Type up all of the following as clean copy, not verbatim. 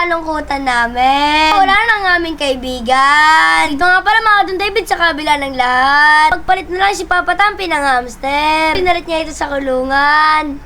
kalungkutan namin. Wala na ang aming kaibigan. Dito nga pala mga Don David sa kabila ng lahat. Pagpalit na lang si Papa Tampi ng hamster. Pinalit niya ito sa kulungan.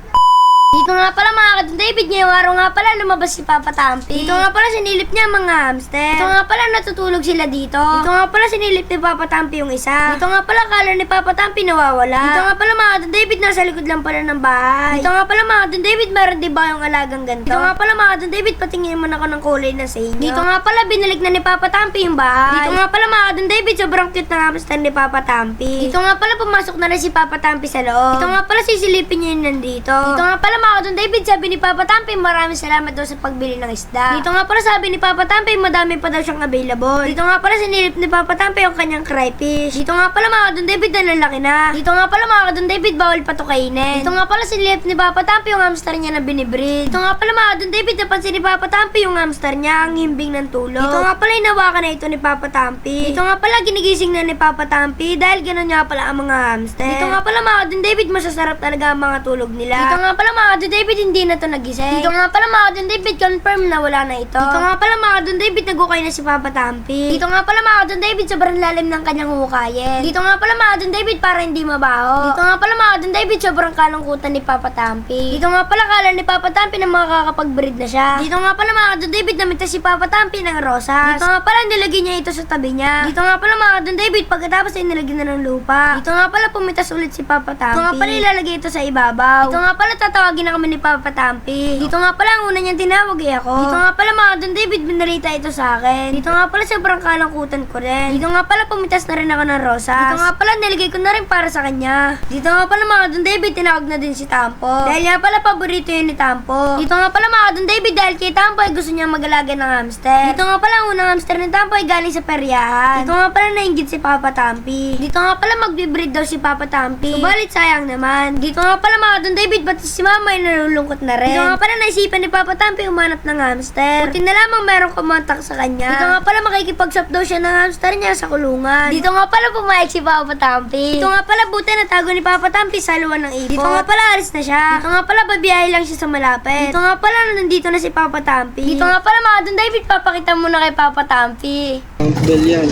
Dito nga pala mga Don David, ngayong araw nga pala lumabas si Papa Tampi. Dito nga pala sinilip niya ang mga hamster. Dito nga pala natutulog sila dito. Dito nga pala sinilip ni Papa Tampi yung isa. Dito nga pala kala ni Papa Tampi nawawala. Dito nga pala mga Don David, nasa likod lang pala ng bahay. Dito nga pala mga Don David, meron di ba yung alagang ganito? Dito nga pala mga Don David, patingin mo ako ng kulay na sa inyo. Dito nga pala binalik na ni Papa Tampi yung bahay. Dito nga pala mga Don David, sobrang cute na hamster ni Papa Tampi. Dito nga pala pumasok na rin si Papa Tampi sa loob. Dito nga pala sisilipin niya yung nandito. Dito nga pala mga Don David, sabi ni Papa Tampi, maraming salamat daw sa pagbili ng isda. Dito nga pala sabi ni Papa Tampi, madami pa daw siyang available. Dito nga pala sinilip ni Papa Tampi yung kanyang crayfish. Dito nga pala mga Don David, nalalaki na. Dito nga pala mga Don David, bawal pa to kainin. Dito nga pala sinilip ni Papa Tampi yung hamster niya na binibreed. Dito nga pala mga Don David, napansin ni Papa Tampi yung hamster niya, ang himbing ng tulog. Dito nga pala inawakan na ito ni Papa Tampi. Dito nga pala ginigising na ni Papa Tampi dahil gano'n nga pala ang mga hamster. Dito nga pala mga Don David, masasarap talaga ang mga tulog nila. Dito nga pala mga Don David, hindi na to nagising. Dito nga pala mga Don David, confirm na wala na ito. Dito nga pala mga Don David, nagukay na si Papa Tampi. Dito nga pala mga Don David, sobrang lalim ng kanyang hukayin. Dito nga pala mga Don David, para hindi mabaho. Dito nga pala mga Don David, sobrang kalungkutan ni Papa Tampi. Dito nga pala kala ni Papa Tampi na makakapag-breed na siya. Dito nga pala mga Don David, namita si Papa Tampi ng rosas. Dito nga pala nilagay niya ito sa tabi niya. Dito nga pala mga Don David, pagkatapos ay nilagyan na ng lupa. Dito nga pala pumitas ulit si Papa Tampi. Dito nga pala ilalagay ito sa ibabaw. Dito nga pala tatawagin na kami ni Papa Tampi. Dito nga pala ang una niyang tinawag ako. Dito nga pala mga Don David, binalita ito sa akin. Dito nga pala sobrang kalungkutan ko rin. Dito nga pala pumitas na rin ako ng rosas. Dito nga pala nilagay ko na rin para sa kanya. Dito nga pala mga Don David, tinawag na din si Tampo. Dahil nga pala paborito yun ni Tampo. Dito nga pala mga Don David, dahil kay Tampo ay gusto niya mag-alaga ng hamster. Dito nga pala ang unang hamster ni Tampo ay galing sa peryahan. Dito nga pala nainggit si Papa Tampi. Dito nga pala magbe-breed daw si Papa Tampi. Subalit sayang naman. Dito nga pala mga Don David, pati si Mama ay nalulungkot na rin. Dito nga pala naisipan ni Papa Tampi umanap ng hamster. Buti na lamang merong kumontak sa kanya. Dito nga pala makikipag-swap daw siya ng hamster niya sa kulungan. Dito nga pala pumayag si Papa Tampi. Dito nga pala buti natago ni Papa Tampi sa luwan ng ibon. Dito nga pala alis na siya. Dito nga pala babiyahe lang siya sa malapit. Dito nga pala nandito na si Papa Tampi. Dito nga pala mga Don David, papakita muna kay Papa Tampi. Ang bell yan.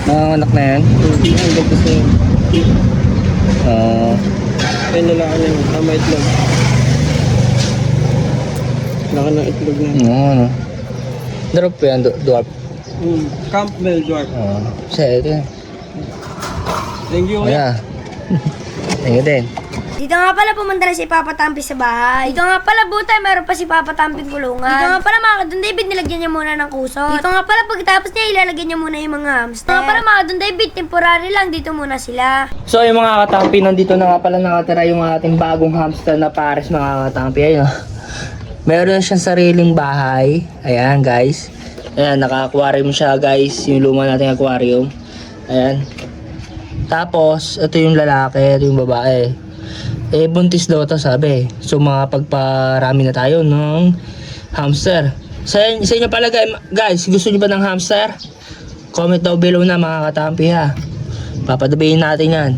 Nanganganak na yan? Ang ganda sa yun. Ayun na lang yan. May itlog. Laka ng itlog na. Ano? Drop po yan, dwarf. Campbell dwarf. Siya, ito yan. Thank you. Kaya. Thank you din. Dito nga pala pumunta na si Papa Tampi sa bahay. Dito nga pala butay, meron pa si Papa Tampi kulungan. Dito nga pala mga Don David, nilagyan niya muna ng kusot. Dito nga pala pagkatapos niya, ilalagyan niya muna yung mga hamster. Dito nga pala mga Don David, temporary lang, dito muna sila. So yung mga katampi, nandito na nga pala nakatira yung ating bagong hamster na pares mga katampi. Ayun. Meron siyang sariling bahay. Ayan guys. Ayan, naka-aquarium siya guys. Yung luma nating aquarium. Ayan. Tapos, ito yung lalaki, ito yung babae. Eh, buntis daw ito sabi. So mga pagparami na tayo ng hamster. Sa inyo pala guys, gusto niyo ba ng hamster? Comment daw below na mga katampi ha. Papadabayin natin yan.